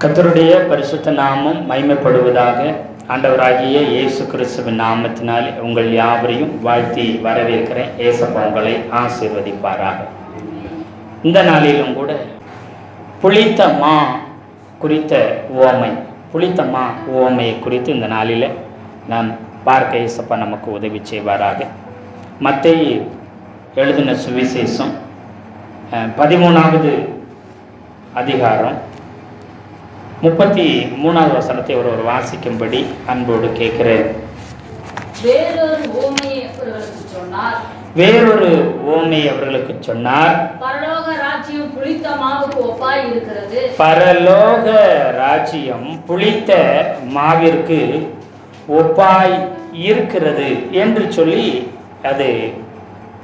கர்த்தருடைய பரிசுத்த நாமம் மகிமைப்படுவதாக. ஆண்டவராகிய இயேசு கிறிஸ்துவின் நாமத்தினால் உங்கள் யாவரையும் வாழ்த்தி வரவேற்கிறேன். ஏசப்பா உங்களை ஆசீர்வதிப்பாராக. இந்த நாளிலும் கூட புளித்த மா குறித்த உவமை, புளித்த மா உவமையை குறித்து இந்த நாளில் நாம் பார்க்க ஏசப்பா நமக்கு உதவி செய்வாராக. மத்தேயு எழுதின சுவிசேஷம் 13வது அதிகாரம் 33வது வசனத்தை ஒருவர் வாசிக்கும்படி அன்போடு கேட்கிறேன். வேறொரு ஓமை அவர்களுக்கு சொன்னார். பரலோக ராஜ்யம் புளித்த மாவுக்கு ஒப்பாய் இருக்கிறது. பரலோக ராஜ்யம் புளித்த மாவிற்கு ஒப்பாய் இருக்கிறது என்று சொல்லி அது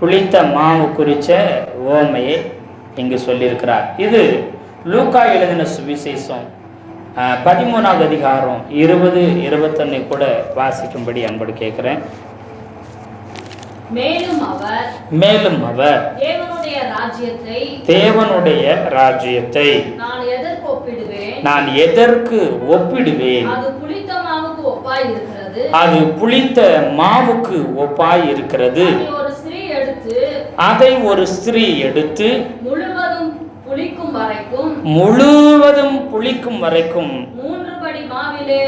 புளித்த மாவு குறித்த ஓமையை இங்கு சொல்லியிருக்கிறார். இது லூக்கா எழுதின சுவிசேஷம் 13வது அதிகாரம் 20-21 கூட வாசிக்கும்படி அன்போடு கேட்கிறேன். மேலும் அவர் தேவனுடைய ராஜ்யத்தை நான் எதற்கு ஒப்பிடுவேன்? அது புளித்த மாவுக்கு ஒப்பாய் இருக்கிறது. அதை ஒரு ஸ்திரீ எடுத்து முழுவதும் புளிக்கும் வரைக்கும் 3 படி மாவிலே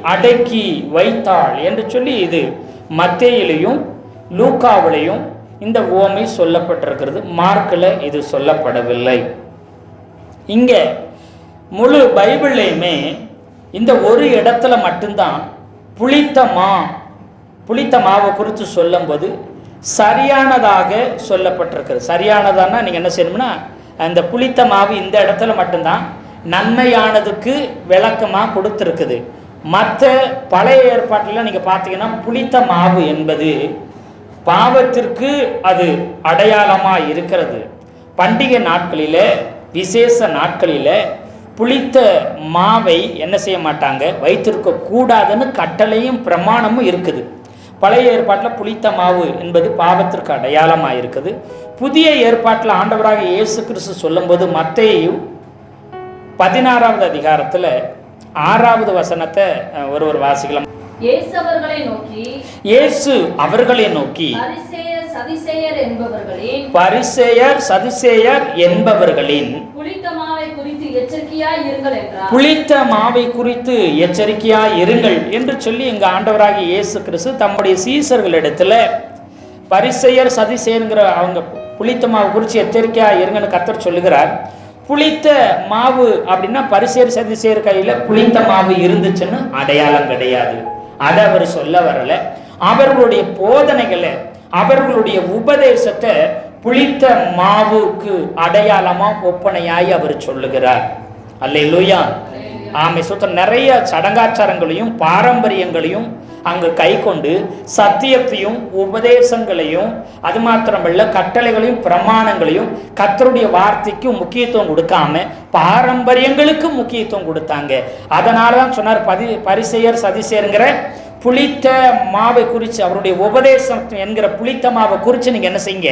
அடக்கி வைத்தாள் என்று சொல்லி இது மத்தேயுவிலும் லூக்காவிலையும் இந்த உவமை சொல்லப்பட்டிருக்கிறது. மார்க்கில் இது சொல்லப்படவில்லை. இங்க முழு பைபிள்லையுமே இந்த ஒரு இடத்துல மட்டும்தான் புளித்த மாவை குறித்து சொல்லும்போது சரியானதாக சொல்லப்பட்டிருக்கிறது. சரியானதானா நீங்கள் என்ன செய்யணும்னா, அந்த புளித்த மாவு இந்த இடத்துல மட்டும்தான் நன்மையானதுக்கு விளக்கமாக கொடுத்துருக்குது. மற்ற பழைய ஏற்பாட்டில் நீங்கள் பார்த்தீங்கன்னா புளித்த மாவு என்பது பாவத்திற்கு அது அடையாளமாக இருக்கிறது. பண்டிகை நாட்களில், விசேஷ நாட்களில் புளித்த மாவை என்ன செய்ய மாட்டாங்க, வைத்திருக்க கூடாதுன்னு கட்டளையும் பிரமாணமும் இருக்குது. பழைய ஏற்பாட்டில் புளித்த மாவு என்பது பாவத்திற்கு அடையாளமாக இருக்குது. புதிய ஏற்பாட்டில் ஆண்டவராக இயேசு கிறிஸ்து சொல்லும்போது மத்தேயு 16வது அதிகாரத்தில் 6வது வசனத்தை ஒருவர் வாசிக்கலாம். இயேசு அவர்களை நோக்கி பரிசேயர் சதுசேயர் என்பவர்களின் புளித்த மாவை குறித்து எச்சரிக்கையாய் இருங்கள் என்று சொல்லி இங்கு ஆண்டவராகிய இயேசு கிறிஸ்து தம்முடைய சீசர்களிடத்துல பரிசேயர் சதுசேயர்ங்கிற அவங்க புளித்த மாவு குறித்து எச்சரிக்கையாய் இருங்கன்னு கர்த்தர் சொல்லுகிறார். புளித்த மாவு அப்படின்னா பரிசேயர் சதுசேயர் கையில் புளித்த மாவு இருந்துச்சுன்னு அடையாளம் கிடையாது. அதை அவர் சொல்ல வரல. அவர்களுடைய போதனைகளை, அவர்களுடைய உபதேசத்தை புளித்த மாவுக்கு அடையாளமா ஒப்பனையாய் அவர் சொல்லுகிறார். அல்லேலூயா, ஆமை சுத்த. நிறைய சடங்காச்சாரங்களையும் பாரம்பரியங்களையும் அங்கு கை கொண்டு சத்தியத்தையும் உபதேசங்களையும் அது மாத்திரமல்ல கட்டளைகளையும் பிரமாணங்களையும் கர்த்தருடைய வார்த்தைக்கு முக்கியத்துவம் கொடுக்காம பாரம்பரியங்களுக்கு முக்கியத்துவம் கொடுத்தாங்க. அதனால தான் சொன்னார் பரிசேயர் சதுசேயர்ங்கிற புளித்த மாவை குறித்து, அவருடைய உபதேசம் என்கிற புளித்த மாவை குறித்து நீங்கள் என்ன செய்யுங்க,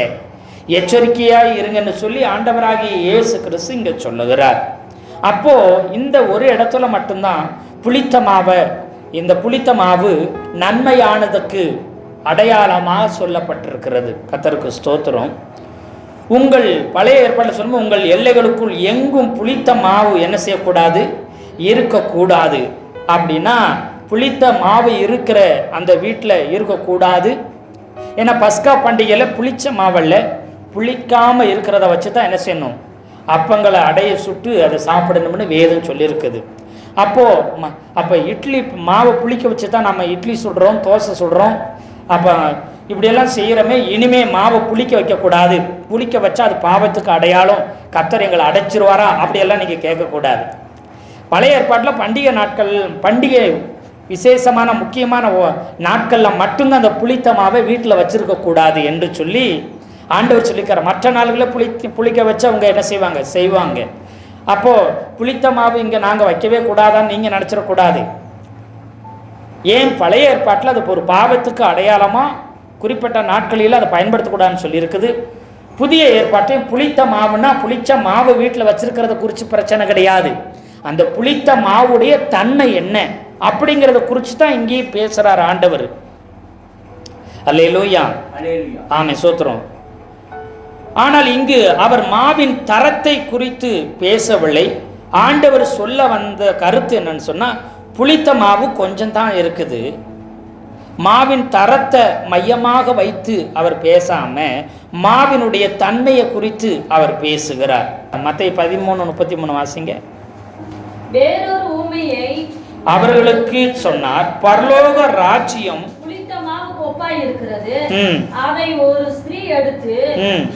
எச்சரிக்கையாய் இருங்கன்னு சொல்லி ஆண்டவராகிய இயேசு கிறிஸ்து இங்கே சொல்லுகிறார். அப்போ இந்த ஒரு இடத்துல மட்டும்தான் இந்த புளித்த மாவு நன்மையானதுக்கு அடையாளமாக சொல்லப்பட்டிருக்கிறது. கர்த்தருக்கு ஸ்தோத்திரம். உங்கள் பழைய ஏற்பாட்டில் சொல்லும்போது உங்கள் எல்லைகளுக்குள் எங்கும் புளித்த மாவு என்ன செய்யக்கூடாது, இருக்கக்கூடாது. அப்படின்னா புளித்த மாவு இருக்கிற அந்த வீட்டில் இருக்கக்கூடாது. ஏன்னா பஸ்கா பண்டிகையில் புளிச்ச மாவல்ல, புளிக்காமல் இருக்கிறத வச்சு தான் என்ன செய்யணும், அப்பங்களை அடைய சுட்டு அதை சாப்பிடணும்னு வேதம் சொல்லியிருக்குது. அப்போ இட்லி மாவை புளிக்க வச்சு தான் நம்ம இட்லி சுடுறோம், தோசை சுடுறோம். அப்போ இப்படியெல்லாம் செய்கிறோமே, இனிமே மாவை புளிக்க வைக்கக்கூடாது. புளிக்க வச்சா அது பாவத்துக்கு அடையாளம், கர்த்தர் எங்களை அடைச்சிருவாரா அப்படியெல்லாம் நீங்கள் கேட்கக்கூடாது. பழைய ஏற்பாட்டில் பண்டிகை விசேஷமான முக்கியமான நாட்களில் மட்டும்தான் அந்த புளித்த மாவை வீட்டில் வச்சிருக்கக்கூடாது என்று சொல்லி ஆண்டவர் சொல்லிக்கிற. மற்ற நாள்களில் புளிக்க வச்சு அவங்க என்ன செய்வாங்க. அப்போது புளித்த மாவு இங்கே நாங்கள் வைக்கவே கூடாதான்னு நீங்கள் நினச்சிடக்கூடாது. ஏன் பழைய ஏற்பாட்டில் அது ஒரு பாவத்துக்கு அடையாளமாக குறிப்பிட்ட நாட்களில் அதை பயன்படுத்தக்கூடாதுன்னு சொல்லியிருக்குது. புதிய ஏற்பாட்டையும் புளித்த மாவுன்னா புளிச்ச மாவு வீட்டில் வச்சிருக்கிறத குறித்து பிரச்சனை கிடையாது. அந்த புளித்த மாவுடைய தன்மை என்ன அப்படிங்கிறத குறித்து தான் இங்கேயும் பேசுகிறார் ஆண்டவர். அல்லேலூயா, ஆமென், சோத்திரம். ஆனால் இங்கு அவர் மாவின் தரத்தை குறித்து பேசவில்லை. ஆண்டவர் சொல்ல வந்த கருத்து என்னன்னு சொன்னால், புளித்த மாவு கொஞ்சம் தான் இருக்குது. மாவின் தரத்தை மையமாக வைத்து அவர் பேசாம மாவினுடைய தன்மையை குறித்து அவர் பேசுகிறார். மத்தேயு 13:33 வாசிங்க. வேறொரு ஊமையை அவர்களுக்கு சொன்னார், பரலோக ராஜ்யம் புளித்த மாவுக்கு ஒப்பாய் இருக்கிறது. அதை ஒரு ஸ்திரீ எடுத்து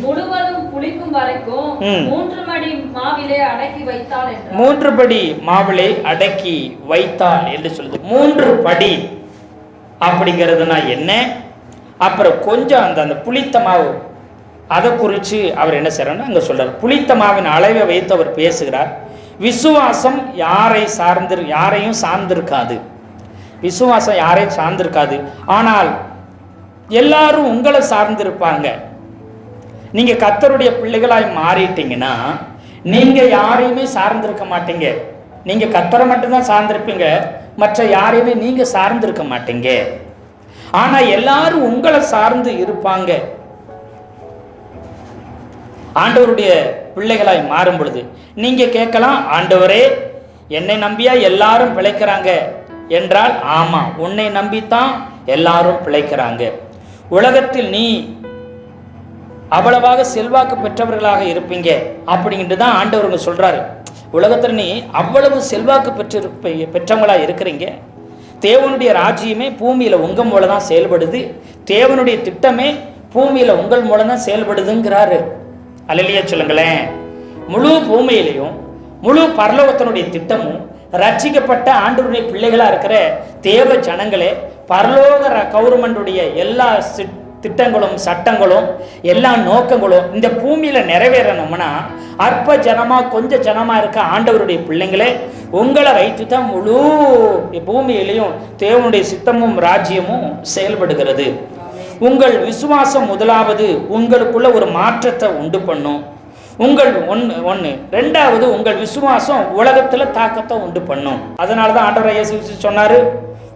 முழுவதும் புளிக்கும் வரைக்கும் 3 படி மாவிலே அடக்கி வைத்தாள் என்றார். 3 படி மாவிலே அடக்கி வைத்தாள் என்று சொல்லுது. 3 படி அப்படிங்கிறதுனா என்ன? அப்புறம் கொஞ்சம் அந்த புளித்த மாவு அதை குறித்து அவர் என்ன செய்யறாருன்னா அங்கே சொல்றார். புளித்த மாவின் அளவை வைத்து அவர் பேசுகிறார். விசுவாசம் யாரையும் சார்ந்திருக்காது. விசுவாசம் யாரையும் சார்ந்திருக்காது. ஆனால் எல்லாரும் உங்களை சார்ந்திருப்பாங்க. நீங்க கர்த்தருடைய பிள்ளைகளாய் மாறிட்டீங்கன்னா நீங்க யாரையுமே சார்ந்திருக்க மாட்டீங்க. நீங்க கர்த்தரை மட்டும்தான் சார்ந்திருப்பீங்க, மற்ற யாரையுமே நீங்க சார்ந்திருக்க மாட்டீங்க. ஆனா எல்லாரும் உங்களை சார்ந்து இருப்பாங்க. ஆண்டவருடைய பிள்ளைகளாய் மாறும் பொழுது நீங்க கேட்கலாம், ஆண்டவரே என்னை நம்பியா எல்லாரும் பிழைக்கிறாங்க என்றால், ஆமா, உன்னை நம்பித்தான் எல்லாரும் பிழைக்கிறாங்க. உலகத்தில் நீ அவ்வளவாக செல்வாக்கு பெற்றவர்களாக இருப்பீங்க அப்படின்ட்டு தான் ஆண்டவருங்க சொல்றாரு. உலகத்தில் நீ அவ்வளவு செல்வாக்கு பெற்றவங்களாக இருக்கிறீங்க. தேவனுடைய ராஜ்யமே பூமியில் உங்கள் மூலம் தான் செயல்படுது. தேவனுடைய திட்டமே பூமியில் உங்கள் மூலம் தான் செயல்படுதுங்கிறாரு. அல்லேலூயா சொல்லுங்களேன். முழு பூமியிலையும் முழு பரலோகத்தினுடைய திட்டமும் ரட்சிக்கப்பட்ட ஆண்டவருடைய பிள்ளைகளாக இருக்கிற தேவ ஜனங்களே பரலோக கவர்மெண்டுடைய எல்லா திட்டங்களும் சட்டங்களும் எல்லா நோக்கங்களும் இந்த பூமியில நிறைவேறணும்னா அற்ப ஜனமா கொஞ்சம் ஜனமா இருக்க ஆண்டவருடைய பிள்ளைங்களே உங்களை வைத்து தான் முழு பூமியிலையும் தேவனுடைய சித்தமும் ராஜ்யமும் செயல்படுகிறது. உங்கள் விசுவாசம் முதலாவது உங்களுக்குள்ள ஒரு மாற்றத்தை உண்டு பண்ணும். ஒன்று ரெண்டாவது உங்கள் விசுவாசம் உலகத்துல தாக்கத்தை உண்டு பண்ணும். அதனாலதான் ஆண்டவர் இயேசு சொன்னாரு,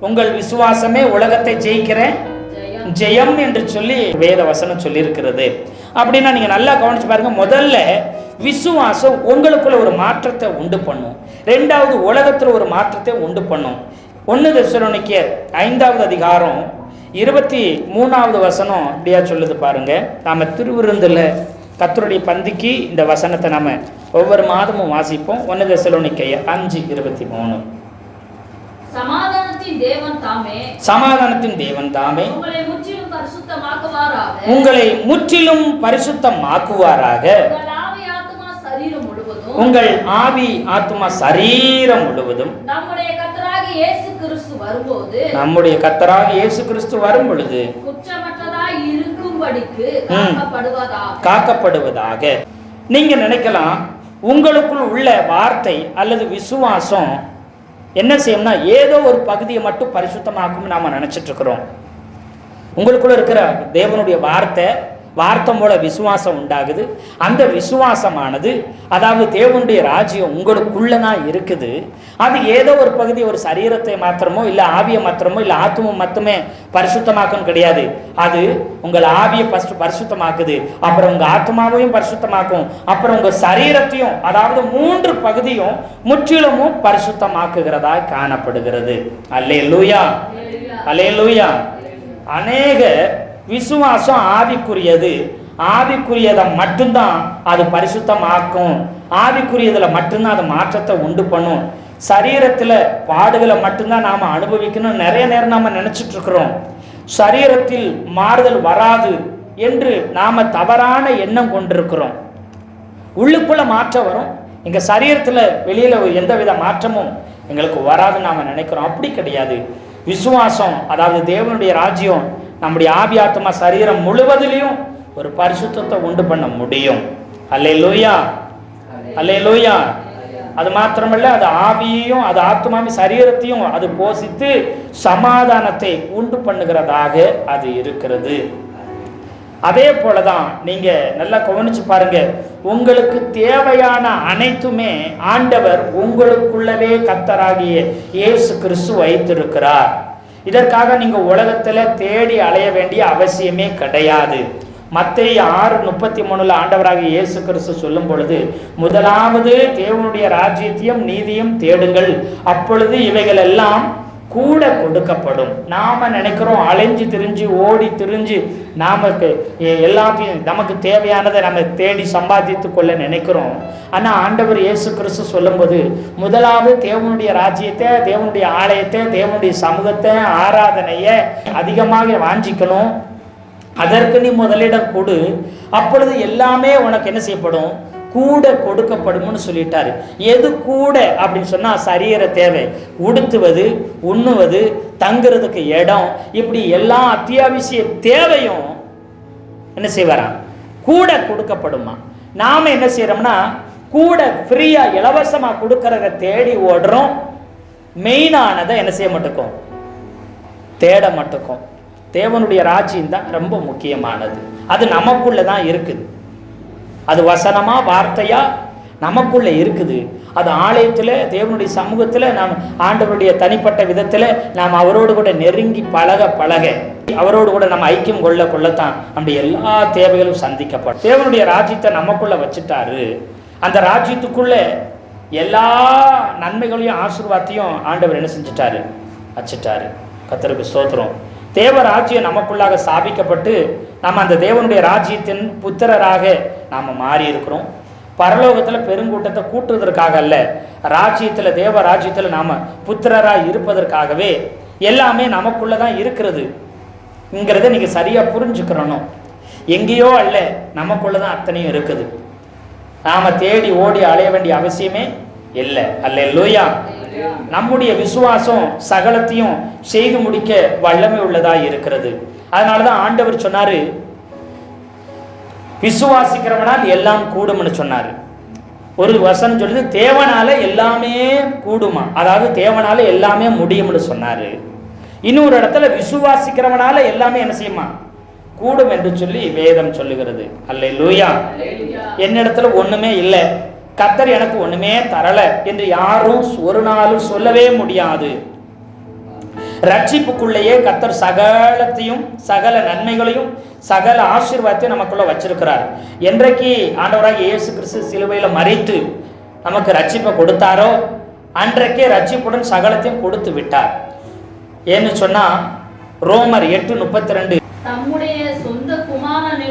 உங்கள் விசுவாசமே உலகத்தை ஜெயிக்கிற ஜெயம் என்று சொல்லி வேத வசனம் சொல்லி இருக்கிறது. அப்படின்னா நீங்க நல்லா கவனிச்சு பாருங்க. முதல்ல விசுவாசம் உங்களுக்குள்ள ஒரு மாற்றத்தை உண்டு பண்ணும். ரெண்டாவது உலகத்துல ஒரு மாற்றத்தை உண்டு பண்ணும். 1 தெசலோனிக்கேயர் 5வது அதிகாரம் 23வது வசனம் இப்படியா சொல்லுது பாருங்க. நாம திருவிருந்துல கர்த்தருடைய பந்திக்கு இந்த வசனத்தை நாம ஒவ்வொரு மாதமும் வாசிப்போம். 1 தெசலோனிக்கேயர் 5:23. சமாதானத்தின் தேவன் தாமே உங்களை முற்றிலும் பரிசுத்தமாக்குவாராக. உங்கள் ஆவி ஆத்துமா சரீரம் முழுவதும் நம்முடைய கர்த்தராகிய இயேசு கிறிஸ்து வரும் பொழுது குற்றமற்றதாய் இருக்கும்படிக்கு காக்கப்படுவதாக. நீங்க நினைக்கலாம், உங்களுக்குள் உள்ள வார்த்தை அல்லது விசுவாசம் என்ன செய்யும்னா ஏதோ ஒரு பகுதியை மட்டும் பரிசுத்தமாக்கும் நாம நினைச்சிட்டு இருக்கிறோம். உங்களுக்குள்ள இருக்கிற தேவனுடைய வார்த்தை மூல விசுவாசம் உண்டாகுது. அந்த விசுவாசமானது அதாவது தேவனுடைய ராஜ்யம் உங்களுக்குள்ளதான் இருக்குது. அது ஏதோ ஒரு பகுதி, ஒரு சரீரத்தை மாத்திரமோ இல்லை ஆவியை மாத்திரமோ இல்லை ஆத்மம் மட்டுமே பரிசுத்தமாக்கும் கிடையாது. அது உங்கள் ஆவியை பரிசுத்தமாக்குது, அப்புறம் உங்க ஆத்மாவையும் பரிசுத்தமாக்கும், அப்புறம் உங்க சரீரத்தையும், அதாவது 3 பகுதியும் முற்றிலுமும் பரிசுத்தமாக்குகிறதா காணப்படுகிறது. அல்லேலூயா, அல்லேலூயா. அநேக விசுவாசம் ஆவிக்குரியதை மட்டும்தான் அது பரிசுத்தமாக்கும். ஆவிக்குரியதுல மட்டும்தான் அது மாற்றத்தை உண்டு பண்ணும். சரீரத்துல பாடுகளை மட்டும்தான் நாம அனுபவிக்கணும் நிறைய நேரம் நாம நினைச்சிட்டு இருக்கிறோம். சரீரத்தில் மாறுதல் வராது என்று நாம தவறான எண்ணம் கொண்டிருக்கிறோம். உள்ளுக்குள்ள மாற்றம் வரும், எங்க சரீரத்துல வெளியில எந்தவித மாற்றமும் எங்களுக்கு வராதுன்னு நாம நினைக்கிறோம். அப்படி கிடையாது. விசுவாசம் அதாவது தேவனுடைய ராஜ்யம் நம்முடைய ஆவி ஆத்மா சரீரம் முழுவதிலையும் ஒரு பரிசுத்தத்தை உண்டு பண்ண முடியும். அல்லேலூயா, அல்லேலூயா. அது மாத்திரமல்ல, அது ஆவியையும் அது ஆத்மாவையும் சரீரத்தையும் அது போஷித்து சமாதானத்தை உண்டு பண்ணுகிறதாக அது இருக்கிறது. அதே போலதான் நீங்க நல்லா கவனிச்சு பாருங்க, உங்களுக்கு தேவையான அனைத்துமே ஆண்டவர் உங்களுக்குள்ளவே கர்த்தராகிய இயேசு கிறிஸ்து வைத்திருக்கிறார். இதற்காக நீங்க உலகத்துல தேடி அலைய வேண்டிய அவசியமே கிடையாது. மத்தேயு 6:33 ஆண்டவராகிய இயேசு கிறிஸ்து சொல்லும் பொழுது, முதலாவது தேவனுடைய ராஜ்யத்தையும் நீதியும் தேடுங்கள், அப்பொழுது இவைகள் எல்லாம் கூட கொடுக்கப்படும். நாம நினைக்கிறோம் அலைஞ்சு திரிஞ்சு ஓடி திரிஞ்சு நமக்கு எல்லாத்தையும் நமக்கு தேவையானதை நம்ம தேடி சம்பாதித்து கொள்ள நினைக்கிறோம். ஆனால் ஆண்டவர் இயேசு கிறிஸ்து சொல்லும்போது, முதலாவது தேவனுடைய ராஜ்யத்தை, தேவனுடைய ஆலயத்தை, தேவனுடைய சமூகத்தை, ஆராதனையை அதிகமாக வாஞ்சிக்கணும். அதற்கு நீ முதலிடம் கொடு, அப்பொழுது எல்லாமே உனக்கு என்ன செய்யப்படும், கூட கொடுக்கப்படும்னு சொல்லிட்டாரு. எது கூட அப்படின்னு சொன்னா, சரீர தேவை, உடுத்துவது, உண்ணுவது, தங்குறதுக்கு இடம், இப்படி எல்லா அத்தியாவசிய தேவையும் என்ன செய்வாராம், கூட கொடுக்கப்படுமா. நாம என்ன செய்யறோம்னா, கூட ஃப்ரீயா இலவசமா கொடுக்கறத தேடி ஓடுறோம். மெயினானதை என்ன செய்ய மாட்டோம், தேட மாட்டோம். தேவனுடைய ராஜ்யம் தான் ரொம்ப முக்கியமானது. அது நமக்குள்ள தான் இருக்குது. அது வசனமா வார்த்தையா நமக்குள்ள இருக்குது. அது ஆலயத்தில் தேவனுடைய சமூகத்தில் நாம் ஆண்டவருடைய தனிப்பட்ட விதத்தில் நாம் அவரோடு கூட நெருங்கி பழக அவரோடு கூட நம்ம ஐக்கியம் கொள்ளத்தான் நம்முடைய எல்லா தேவைகளும் சந்திக்கப்படும். தேவனுடைய ராஜ்யத்தை நமக்குள்ள வச்சுட்டாரு. அந்த ராஜ்யத்துக்குள்ள எல்லா நன்மைகளையும் ஆசீர்வாதத்தையும் ஆண்டவர் என்ன செஞ்சிட்டாரு, வச்சுட்டாரு. கர்த்தருக்கு ஸ்தோத்திரம். தேவ ராஜ்யம் நமக்குள்ளாக ஸ்தாபிக்கப்பட்டு நாம் அந்த தேவனுடைய ராஜ்யத்தின் புத்திரராக நாம் மாறி இருக்கிறோம். பரலோகத்தில் பெருங்கூட்டத்தை கூட்டுவதற்காக அல்ல, ராஜ்யத்தில் தேவ ராஜ்யத்தில் நாம் புத்திரராக இருப்பதற்காகவே எல்லாமே நமக்குள்ள தான் இருக்கிறதுங்கிறத நீங்கள் சரியாக புரிஞ்சுக்கிறணும். எங்கேயோ அல்ல, நமக்குள்ள தான் அத்தனையும் இருக்குது. நாம் தேடி ஓடி அலைய வேண்டிய அவசியமே இல்லை. அல்லேலூயா. நம்முடைய விசுவாசம் சகலத்தையும் செய்து முடிக்க வல்லமை உள்ளதா இருக்கிறது. அதனாலதான் ஆண்டவர் சொன்னாரு, விசுவாசிக்கிறவனால் எல்லாம் கூடும்னு சொன்னாரு. ஒரு வசனம் சொல்லுது, தேவனால எல்லாமே கூடுமா, அதாவது தேவனால எல்லாமே முடியும்னு சொன்னாரு. இன்னொரு இடத்துல விசுவாசிக்கிறவனால எல்லாமே என்ன செய்யுமா, கூடும் என்று சொல்லி வேதம் சொல்லுகிறது. அல்லேலூயா. என்னிடத்துல ஒண்ணுமே இல்லை, கர்த்தர் எனக்கு ஒண்ணுமே தரல என்று யாரும் ஒரு நாளும் சொல்லவே முடியாது. ரட்சிப்புக்குள்ளேயே கர்த்தர் சகலத்தையும், சகல நன்மைகளையும், சகல ஆசீர்வாதத்தையும் நமக்குள்ள வச்சிருக்கிறார். என்றைக்கு ஆண்டவராகிய இயேசு கிறிஸ்து சிலுவையில மரித்து நமக்கு ரட்சிப்பை கொடுத்தாரோ, அன்றைக்கே ரட்சிப்புடன் சகலத்தையும் கொடுத்து விட்டார். ஏன்னு சொன்னா ரோமர் 8:32, தம்முடைய சொந்த குமாரன்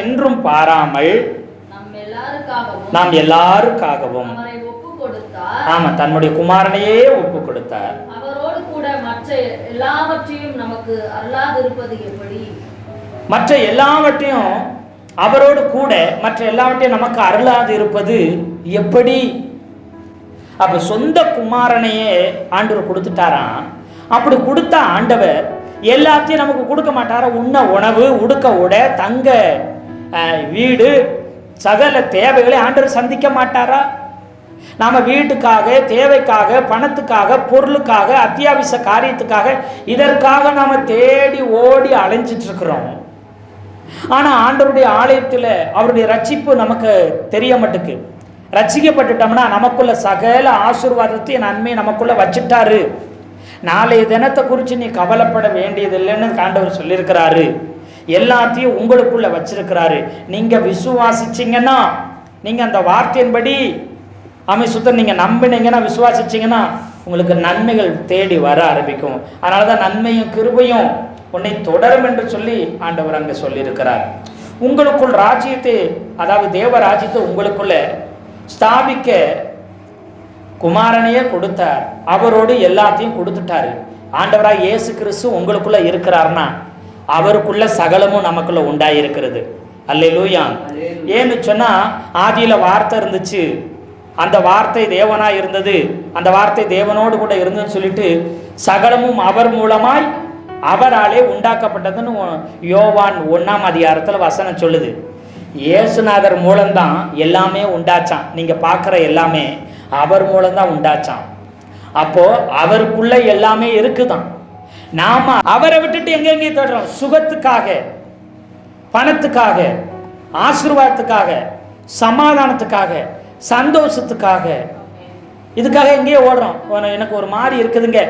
என்றும் பாராமல் நாம் எல்லாருக்காகவும் ஆமா தன்னுடைய குமாரனையே ஒப்பு கொடுத்தார். அவரோடு கூட மற்ற எல்லாவற்றையும் நமக்கு அருளாதிருப்பது எப்படி? மற்ற எல்லாவற்றையும் அவரோடு கூட மற்ற எல்லாவற்றையும் நமக்கு அருளாது இருப்பது எப்படி? அப்ப சொந்த குமாரனையே ஆண்டவர் கொடுத்துட்டாராம். அப்படி கொடுத்த ஆண்டவர் எல்லாத்தையும் நமக்கு கொடுக்க மாட்டாரா? உண்ண உணவு, உடுக்க உடை, தங்க வீடு, சகல தேவைகளை ஆண்டவர் சந்திக்க மாட்டாரா? நாம வீட்டுக்காக, தேவைக்காக, பணத்துக்காக, பொருளுக்காக, அத்தியாவசிய காரியத்துக்காக, இதற்காக நாம தேடி ஓடி அலைஞ்சிட்டு இருக்கிறோம். ஆனா ஆண்டவருடைய ஆலயத்தில் அவருடைய ரட்சிப்பு நமக்கு தெரிய மாட்டுக்கு. ரட்சிக்கப்பட்டுட்டோம்னா நமக்குள்ள சகல ஆசீர்வாதத்தையும் நன்மை நமக்குள்ள வச்சுட்டாரு. நாளைய தினத்தை குறித்து நீ கவலைப்பட வேண்டியதில்லைன்னு ஆண்டவர் சொல்லியிருக்கிறாரு. எல்லாத்தையும் உங்களுக்குள்ள வச்சிருக்கிறாரு. நீங்க விசுவாசிச்சிங்கன்னா, நீங்க அந்த வார்த்தையின்படி சுத்தம் நீங்க நம்பினீங்கன்னா, விசுவாசிச்சிங்கன்னா உங்களுக்கு நன்மைகள் தேடி வர ஆரம்பிக்கும். அதனாலதான் நன்மையும் கிருபையும் உன்னை தொடரும் என்று சொல்லி ஆண்டவர் அங்க சொல்லியிருக்கிறார். உங்களுக்குள் ராஜ்யத்தை, அதாவது தேவ ராஜ்யத்தை உங்களுக்குள்ள ஸ்தாபிக்க குமாரனையே கொடுத்தார். அவரோடு எல்லாத்தையும் கொடுத்துட்டாரு. ஆண்டவராக இயேசு கிறிஸ்து உங்களுக்குள்ள இருக்கிறார்னா அவருக்குள்ள சகலமும் நமக்குள்ள உண்டாயிருக்கிறது. அல்லேலூயா. ஏன்னு சொன்னா ஆதியில வார்த்தை இருந்துச்சு, அந்த வார்த்தை தேவனா இருந்தது, அந்த வார்த்தை தேவனோடு கூட இருந்ததுன்னு சொல்லிட்டு சகலமும் அவர் மூலமாய் அவராலே உண்டாக்கப்பட்டதுன்னு யோவான் 1 வசனம் சொல்லுது. இயேசுநாதர் மூலம்தான் எல்லாமே உண்டாச்சான். நீங்க பார்க்குற எல்லாமே அவர் மூலம்தான் உண்டாச்சான். அப்போ அவருக்குள்ள எல்லாமே இருக்குதான். நாம அவரை விட்டுட்டு எங்கெங்கே தேடுறோம்? சுகத்துக்காக, பணத்துக்காக, ஆசீர்வாதத்துக்காக, சமாதானத்துக்காக, சந்தோஷத்துக்காக, இதுக்காக எங்கேயோ ஓடுறோம். எனக்கு ஒரு மாதிரி இருக்குதுங்க,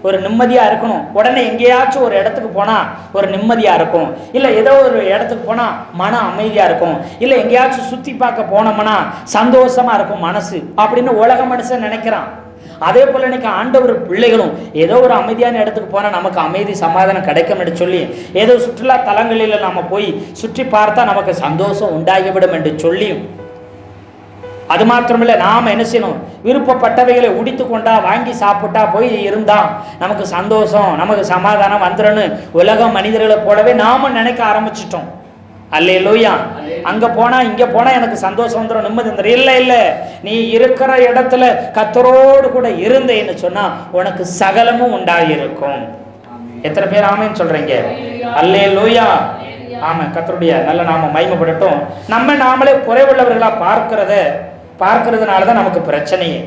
ஒரு நிம்மதியாக இருக்கணும், உடனே எங்கேயாச்சும் ஒரு இடத்துக்கு போனால் ஒரு நிம்மதியாக இருக்கும், இல்லை ஏதோ ஒரு இடத்துக்கு போனால் மன அமைதியாக இருக்கும், இல்லை எங்கேயாச்சும் சுற்றி பார்க்க போனோம்னா சந்தோஷமாக இருக்கும் மனசு அப்படின்னு உலக மனுஷன் நினைக்கிறான். அதே போல் இன்னைக்கு ஆண்டவர் பிள்ளைகளும் ஏதோ ஒரு அமைதியான இடத்துக்கு போனால் நமக்கு அமைதி சமாதானம் கிடைக்கும் என்று சொல்லி, ஏதோ சுற்றுலா தலங்களில் நம்ம போய் சுற்றி பார்த்தா நமக்கு சந்தோஷம் உண்டாகிவிடும் என்று சொல்லி, அது மாத்திரமில்லை நாம் என்ன செய்யணும்? விருப்பப்பட்டவைகளை உடித்து கொண்டா, வாங்கி சாப்பிட்டா, போய் இருந்தா நமக்கு சந்தோஷம், நமக்கு சமாதானம் வந்துடும்னு உலக மனிதர்களை போலவே நாம நினைக்க ஆரம்பிச்சிட்டோம். அல்லேலூயா. அங்க போனா இங்க போனா எனக்கு சந்தோஷம் வந்துடும், நிம்மதி வந்துடும். இல்லை இல்லை, நீ இருக்கிற இடத்துல கர்த்தரோடு கூட இருந்தேன்னு சொன்னா உனக்கு சகலமும் உண்டாகிருக்கும். எத்தனை பேர் ஆமென் சொல்றீங்க? அல்லேலூயா. ஆமா, கர்த்தருடைய நல்ல நாம மகிமைப்படட்டும். நம்ம நாமளே குறைவுள்ளவர்களா பார்க்கறதுனால தான் நமக்கு பிரச்சனையே.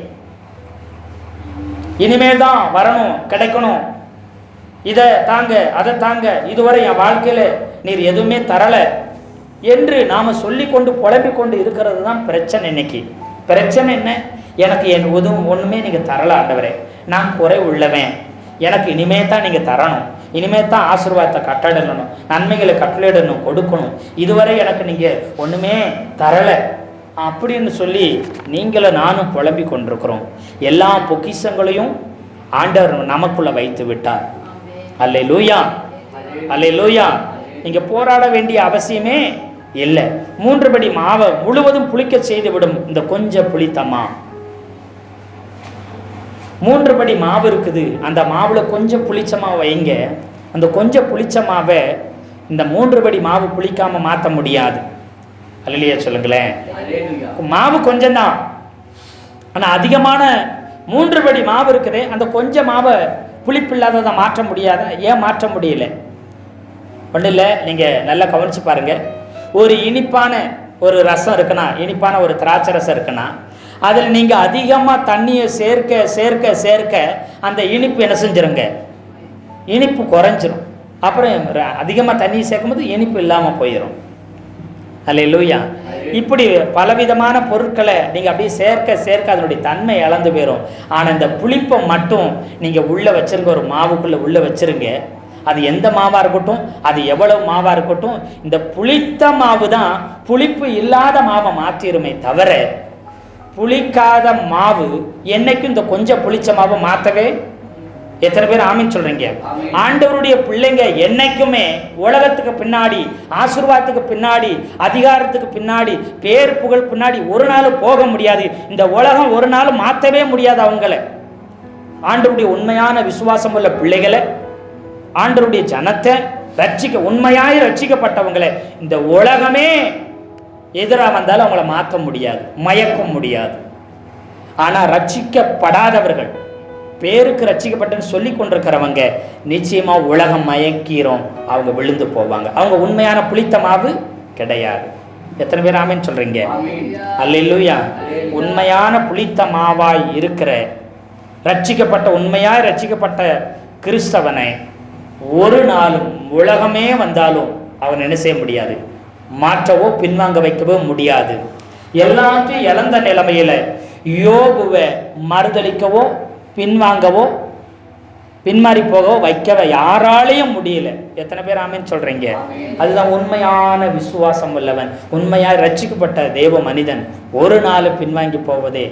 இனிமேல் தான் வரணும், கிடைக்கணும், இதை தாங்க, அதை தாங்க, இதுவரை என் வாழ்க்கையில நீர் எதுவுமே தரல என்று நாம சொல்லி கொண்டு புலம்பிக் கொண்டு இருக்கிறது தான் பிரச்சனை. இன்னைக்கு பிரச்சனை என்ன? எனக்கு என் உதவும் ஒண்ணுமே நீங்க தரல ஆண்டவரே, நான் குறை உள்ளவன், எனக்கு இனிமே தான் நீங்க தரணும், இனிமே தான் ஆசீர்வாதத்தை கட்டளிடணும், நன்மைகளை கட்டளிடணும், கொடுக்கணும், இதுவரை எனக்கு நீங்க ஒண்ணுமே தரல அப்படின்னு சொல்லி நீங்களும் நானும் புலம்பிக் கொண்டிருக்கிறோம். எல்லா பொக்கிஷங்களையும் ஆண்டவர் நமக்குள்ள வைத்து விட்டார். அல்லேலூயா, அல்லேலூயா. நீங்க போராட வேண்டிய அவசியமே இல்லை. 3 படி மாவை முழுவதும் புளிக்க செய்து விடும் இந்த கொஞ்சம் புளித்தம்மா. 3 படி மாவு இருக்குது, அந்த மாவுல கொஞ்சம் புளிச்ச மாவை வைங்க. அந்த கொஞ்சம் புளிச்ச மாவை இந்த 3 படி மாவு புளிக்காம மாற்ற முடியாது. அல்லேலூயா சொல்லுங்களேன். மாவு கொஞ்சம் தான், ஆனா அதிகமான 3 படி மாவு இருக்குது, அந்த கொஞ்சம் மாவை புளிப்பு இல்லாததை மாற்ற முடியாத. ஏன் மாற்ற முடியல? ஒன்றும் இல்லை, நீங்கள் நல்லா கவனித்து பாருங்கள். ஒரு இனிப்பான ஒரு ரசம் இருக்குன்னா, இனிப்பான ஒரு திராட்சை ரசம் இருக்குன்னா, அதில் நீங்கள் அதிகமாக தண்ணியை சேர்க்க சேர்க்க சேர்க்க அந்த இனிப்பு என்ன செஞ்சிருங்க? இனிப்பு குறைஞ்சிரும். அப்புறம் அதிகமாக தண்ணியை சேர்க்கும்போது இனிப்பு இல்லாமல் போயிடும். அல்லேலூயா. இப்படி பலவிதமான பொருட்களை நீங்கள் அப்படியே சேர்க்க சேர்க்க அதனுடைய தன்மை இழந்து போயிடும். ஆனால் இந்த புளிப்பை மட்டும் நீங்கள் உள்ளே வச்சுருங்க, ஒரு மாவுக்குள்ளே உள்ளே வச்சுருங்க. அது எந்த மாவாக இருக்கட்டும், அது எவ்வளவு மாவாக இருக்கட்டும், இந்த புளித்த மாவு தான் புளிப்பு இல்லாத மாவை மாற்றிடுமே தவிர, புளிக்காத மாவு என்னைக்கும் இந்த கொஞ்சம் புளிச்ச மாவை மாற்றவே. எத்தனை பேர் ஆமீன் சொல்றீங்க? ஆண்டவருடைய பிள்ளைங்க என்னைக்குமே உலகத்துக்கு பின்னாடி, ஆசீர்வாதத்துக்கு பின்னாடி, அதிகாரத்துக்கு பின்னாடி, பேர் புகழ் பின்னாடி ஒரு நாள் போக முடியாது. இந்த உலகம் ஒரு நாள் மாற்றவே முடியாது அவங்களை. ஆண்டவருடைய உண்மையான விசுவாசம் உள்ள பிள்ளைகளை, ஆண்டவருடைய ஜனத்தை உண்மையாய் ரட்சிக்கப்பட்டவங்களை இந்த உலகமே எதிராக வந்தாலும் அவங்கள மாற்ற முடியாது, மயக்க முடியாது. ஆனால் ரட்சிக்கப்படாதவர்கள், பேருக்கு ரட்சிக்கப்பட்டன்னு சொல்லி கொண்டிருக்கிறவங்க நிச்சயமா உலகம் மயக்கிறோம், அவங்க விழுந்து போவாங்க. அவங்க உண்மையான புளித்த மாவு கிடையாது. எத்தனை பேர் ஆமீன் சொல்றீங்க? அல்லேலூயா. உண்மையான புளித்த மாவாய் இருக்கிற ரட்சிக்கப்பட்ட, உண்மையாய் ரட்சிக்கப்பட்ட கிறிஸ்தவனை ஒரு நாளும் உலகமே வந்தாலும் அவன் என்ன செய்ய முடியாது? மாற்றவோ பின்வாங்க வைக்கவோ முடியாது. எல்லாத்தையும் இழந்த நிலைமையில யோபுவை மறுதளிக்கவோ பின்வாங்கவோ பின்மாறி போகவோ வைக்கவோ யாராலையும் முடியல. எத்தனை பேர் ஆமீன் சொல்றீங்க? அதுதான் உண்மையான விசுவாசம் உள்ளவன், உண்மையாய் ரட்சிக்கப்பட்ட தேவ மனிதன் ஒரு நாள் பின்வாங்கி போவதே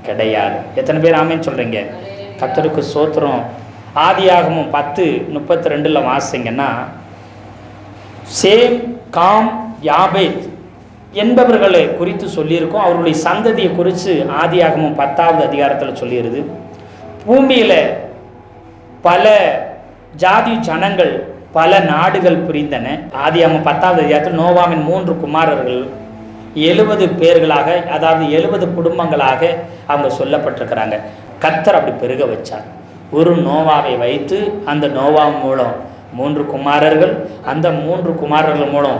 கிடையாது. எத்தனை பேர் ஆமீன் சொல்றீங்க? கர்த்தருக்கு ஸ்தோத்திரம். ஆதியாகமம் 10:32 வாசிங்கன்னா, சேம், காம், யாபேத் என்பவர்களை குறித்து சொல்லியிருக்கோம். அவருடைய சந்ததியை குறித்து ஆதியாகமம் 10வது அதிகாரத்தில் சொல்லிடுது. பூமியில் பல ஜாதி ஜனங்கள், பல நாடுகள் பிரிந்தன. ஆதியாகமம் 10வது அதிகாரத்தில் நோவாவின் 3 குமாரர்கள் 70 பேர்களாக, அதாவது 70 குடும்பங்களாக அவங்க சொல்லப்பட்டிருக்கிறாங்க. கர்த்தர் அப்படி பெருக வச்சார். ஒரு நோவாவை வைத்து அந்த நோவா மூலம் 3 குமாரர்கள், அந்த 3 குமாரர்கள் மூலம்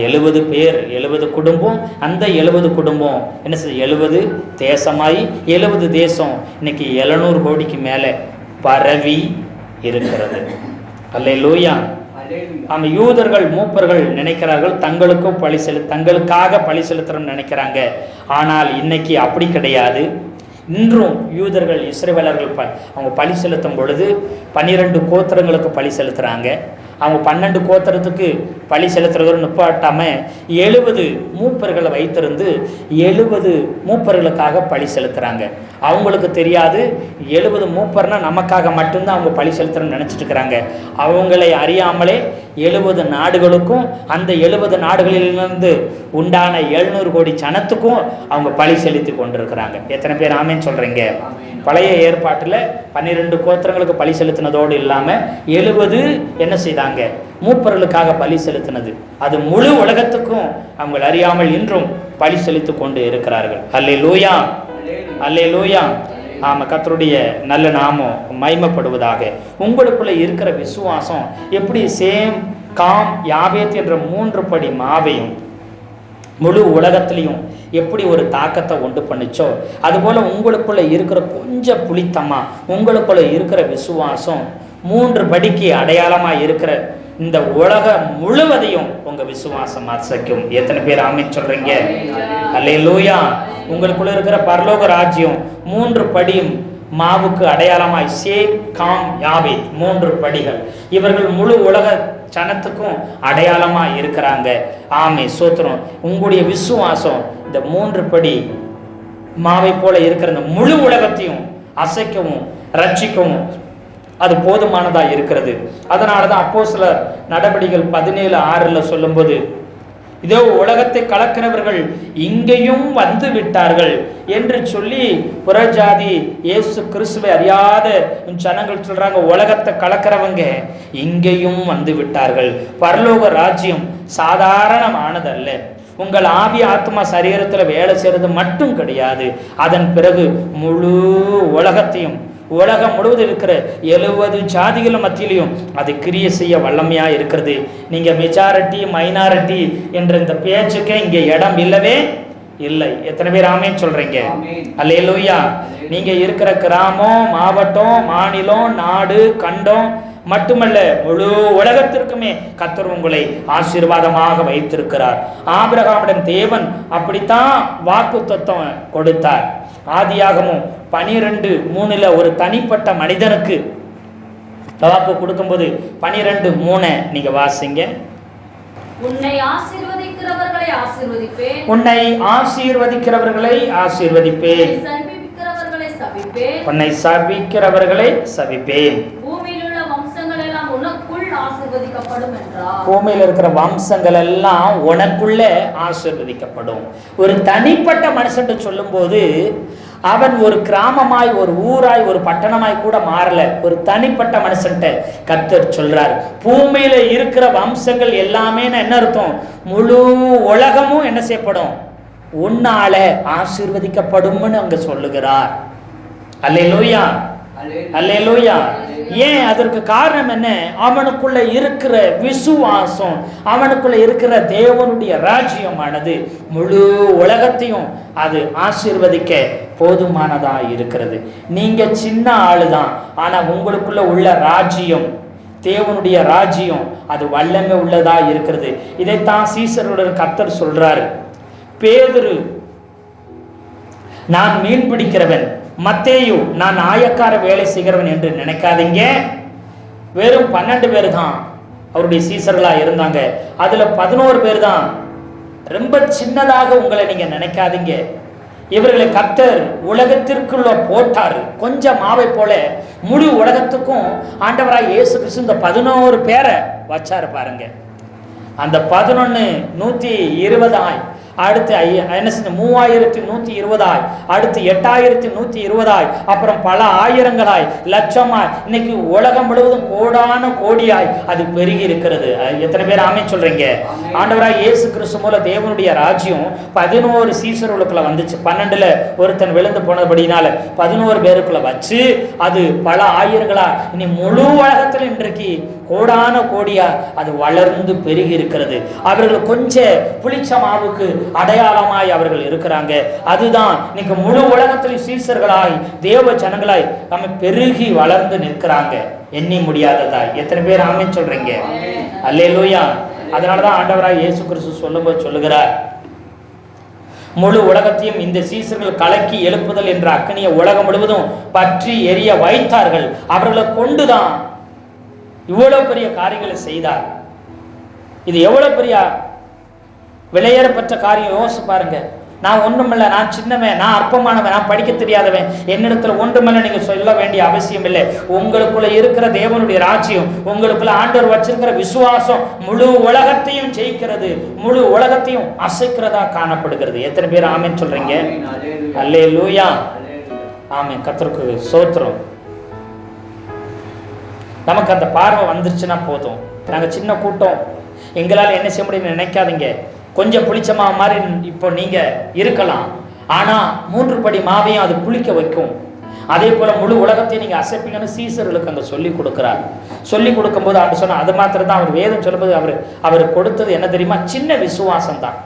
70 பேர், 70 குடும்பம். அந்த 70 குடும்பம் என்ன செய்ய, 70 தேசமாயி 70 தேசம் இன்னைக்கு 700 கோடிக்கு மேலே பரவி இருக்கிறது. அல்லேலூயா. அந்த யூதர்கள் மூப்பர்கள் நினைக்கிறார்கள் தங்களுக்காக பழி செலுத்தணும்னு நினைக்கிறாங்க. ஆனால் இன்னைக்கு அப்படி கிடையாது. இன்றும் யூதர்கள் இஸ்ரவேலர்கள் அவங்க பழி செலுத்தும் பொழுது 12 கோத்திரங்களுக்கு பழி செலுத்துகிறாங்க. அவங்க 12 கோத்திரத்துக்கு பழி செலுத்துறதோடு நிப்பாட்டாமல் 70 மூப்பர்களை வைத்திருந்து 70 மூப்பர்களுக்காக பழி செலுத்துகிறாங்க. அவங்களுக்கு தெரியாது 70 மூப்பர்னா நமக்காக மட்டும்தான் அவங்க பழி செலுத்துறன்னு நினச்சிட்டு இருக்கிறாங்க. அவங்களை அறியாமலே 70 நாடுகளுக்கும் அந்த 70 நாடுகளிலிருந்து உண்டான 700 கோடி ஜனத்துக்கும் அவங்க பழி செலுத்தி கொண்டிருக்கிறாங்க. எத்தனை பேர் ஆமேன்னு சொல்கிறீங்க? பழைய ஏற்பாட்டில் 12 கோத்திரங்களுக்கு பழி செலுத்தினதோடு இல்லாமல் 70 என்ன செய்தாங்க? மூப்பர்களுக்காக பலி செலுத்தினது. அது முழு உலகத்துக்கும் அவங்க அறியாமல் இன்றும் பலி செலுத்தி கொண்டு இருக்கிறார்கள். அல்லேலூயா, அல்லேலூயா. ஆமாம், கர்த்தருடைய நல்ல நாமம் மகிமைப்படுவதாக. உங்களுக்குள்ள இருக்கிற விசுவாசம் எப்படி சேம் காம் யாபேத் என்ற 3 படி மாவையும் முழு உலகத்திலையும் எப்படி ஒரு தாக்கத்தை உண்டு பண்ணிச்சோ, அதுபோல் உங்களுக்குள்ள இருக்கிற கொஞ்சம் புளித்தமா உங்களுக்குள்ள இருக்கிற விசுவாசம் 3 படிக்கு அடையாளமாக இருக்கிற இந்த உலகம் முழுவதையும் உங்க விசுவாசம் அசைக்கும். எத்தனை பேர் ஆமென் சொல்றீங்க? அல்லேலூயா. உங்களுக்குள்ள இருக்கிற பரலோக ராஜ்யம் 3 படியும் மாவுக்கு அடையாளமாய் சேம் காம் யாபேத் 3 படிகள். இவர்கள் முழு உலக ஜனத்துக்கும் அடையாளமா இருக்கிறாங்க. ஆமே, சோத்திரம். உங்களுடைய விசுவாசம் இந்த 3 படி மாவை போல இருக்கிற இந்த முழு உலகத்தையும் அசைக்கவும் ரட்சிக்கவும் அது போதுமானதா இருக்கிறது. அதனாலதான் அப்போஸ்தலர் நடபடிகள் 17:6 சொல்லும்போது, இதோ உலகத்தை கலக்கிறவர்கள் இங்கேயும் வந்து விட்டார்கள் என்று சொல்லி புறஜாதி இயேசு கிறிஸ்துவை அறியாத ஜனங்கள் சொல்றாங்க, உலகத்தை கலக்கிறவங்க இங்கேயும் வந்து விட்டார்கள். பரலோக ராஜ்யம் சாதாரணமானதல்ல. உங்கள் ஆவி ஆத்மா சரீரத்தில் வேலை செய்யறது மட்டும் கிடையாது. அதன் பிறகு முழு உலகத்தையும் உலகம் முழுவதும் இருக்கிற 70 ஜாதிகள் மத்தியிலையும் அது கிரியை செய்ய வல்லமையா இருக்கிறது. நீங்க மெஜாரிட்டி மைனாரிட்டி என்ற இந்த பேச்சுக்கே இங்க இடம் இல்லவே இல்லை. எத்தனை பேர் ஆமென் சொல்றீங்க? அல்லேலூயா. நீங்க இருக்கிற கிராமம், மாவட்டம், மாநிலம், நாடு, கண்டம் மட்டுமல்ல, முழு உலகத்திற்குமே கர்த்தர் உங்களை ஆசீர்வாதமாக வைத்திருக்கிறார். ஆபிரகாமிடம் தேவன் அப்படித்தான் வாக்குத்தத்தம் கொடுத்தார். ஆதியாகமம் 12:3 ஒரு தனிப்பட்ட மனிதனுக்கு வாக்கு கொடுக்கும்போது 12:3 நீங்க வாசிங்க. உன்னை ஆசீர்வதிக்கிறவர்களை ஆசீர்வதிப்பேன், உன்னை ஆசீர்வதிக்கிறவர்களை ஆசீர்வதிப்பேன், உன்னை சபிக்கிறவர்களை சபிப்பேன். பூமியில் உள்ள வம்சங்கள் எல்லாம் உனக்குள் ஆசீர்வதிக்கப்படும் என்றார். பூமியில் இருக்கிற வம்சங்கள் எல்லாம் உனக்குள்ள ஆசீர்வதிக்கப்படும். ஒரு தனிப்பட்ட மனுஷன் சொல்லும் போது அவன் ஒரு கிராமமாய், ஒரு ஊராய், ஒரு பட்டணமாய் கூட மாறல. ஒரு தனிப்பட்ட மனுஷன்ட்ட கர்த்தர் சொல்றார், பூமியில இருக்கிற வம்சங்கள் எல்லாமே என்ன அர்த்தம்? முழு உலகமும் என்ன செய்யப்படும்? உன்னால ஆசீர்வதிக்கப்படும்னு அங்க சொல்லுகிறார். அல்லேலூயா, அல்லேலூயா. ஏன்? அதற்கு காரணம் என்ன? அவனுக்குள்ள இருக்கிற விசுவாசம், அவனுக்குள்ள இருக்கிற தேவனுடைய ராஜ்யமானது முழு உலகத்தையும் அது ஆசீர்வதிக்க போதுமானதா இருக்கிறது. நீங்க சின்ன ஆளுதான், ஆனா உங்களுக்குள்ள உள்ள ராஜ்யம், தேவனுடைய ராஜ்யம் அது வல்லமை உள்ளதா இருக்கிறது. இதைத்தான் சீசருடன் கர்த்தர் சொல்றாரு. பேதுரு நான் மீன் பிடிக்கிறவன், மத்தேயு நான் ஆயக்கார வேலை செய்கிறவன் என்று நினைக்காதீங்க. வெறும் 12 பேர் தான் அவருடைய சீசர்களா இருந்தாங்க. அதுல 11 பேர் தான். ரொம்ப சின்னதாக உங்களை நீங்க நினைக்காதீங்க. இவர்களை கர்த்தர் உலகத்திற்குள்ள போட்டாரு. கொஞ்சம் மாவை போல முழு உலகத்துக்கும் ஆண்டவராய் இயேசு கிறிஸ்து இந்த 11 பேரை வச்சாரு பாருங்க. அந்த 11 120 அடுத்து என்ன செஞ்ச 3120 அடுத்து 8120 அப்புறம் பல ஆயிரங்களாய் லட்சமாய் இன்னைக்கு உலகம் முழுவதும் கோடான கோடியாய் அது பெருகி இருக்கிறது. எத்தனை பேர் ஆமென் சொல்றீங்க? ஆண்டவராய் இயேசு கிறிஸ்து மூலம் தேவனுடைய ராஜ்யம் 11 சீசர்களுக்குள்ள வந்துச்சு. 12ல ஒருத்தன் விழுந்து போனபடினால 11 பேருக்குள்ள வச்சு அது பல ஆயிரங்களா இனி முழு உலகத்துல இன்றைக்கு கோடான கோடியா அது வளர்ந்து பெருகி இருக்கிறது. அவர்கள் கொஞ்சம் புளிச்ச மாவுக்கு அடையாளமாய் அவர்கள் இருக்கிறாங்க. அதுதான் இன்னைக்கு முழு உலகத்தில் சீசர்களாய் தேவ ஜனங்களாய் நம்ம பெருகி வளர்ந்து நிற்கிறாங்க. எண்ணி முடியாததா. எத்தனை பேர் ஆமென் சொல்றீங்க? அல்லேலூயா. அதனாலதான் ஆண்டவராய் இயேசு கிறிஸ்து சொல்லும்போது சொல்லுகிறார், முழு உலகத்தையும் இந்த சீசர்கள் கலக்கி எழுப்புதல் என்ற அக்கனியை உலகம் முழுவதும் பற்றி எரிய வைத்தார்கள். அவர்களை கொண்டுதான் இவ்வளவு பெரிய காரியங்களை செய்தார். இது எவ்வளவு பெரிய விலையேறப்பட்ட காரியம். யோசிச்சு பாருங்க. நான் ஒன்றுமில்லை, நான் சின்னவன், நான் அற்பமானவன், நான் படிக்க தெரியாதவன், என்னிடத்துல ஒன்றுமில்லை நீங்க சொல்ல வேண்டிய அவசியம் இல்லை. உங்களுக்குள்ள இருக்கிற தேவனுடைய ராஜ்யம், உங்களுக்குள்ள ஆண்டவர் வச்சிருக்கிற விசுவாசம் முழு உலகத்தையும் ஜெயிக்கிறது, முழு உலகத்தையும் அசைக்கிறதா காணப்படுகிறது. எத்தனை பேர் ஆமென் சொல்றீங்க? அல்லேலூயா. ஆமென். கர்த்தருக்கு ஸ்தோத்திரம். நமக்கு அந்த பார்வை வந்துருச்சுன்னா போதும். நாங்க சின்ன கூட்டம், எங்களால் என்ன செய்ய முடியும்னு நினைக்காதீங்க. கொஞ்சம் புளிச்ச மாதிரி இப்போ நீங்க இருக்கலாம், ஆனா 3 படி மாவையும் அது புளிக்க வைக்கும். அதே போல முழு உலகத்தையும் நீங்க அசைப்பீங்கன்னு சீசர்களுக்கு அங்க சொல்லி கொடுக்கிறார். சொல்லி கொடுக்கும் போது அவர் சொன்னா, அது மாத்திரம் தான் அவர் வேதம் சொல்லும்போது அவர் கொடுத்தது என்ன தெரியுமா? சின்ன விசுவாசம் தான்.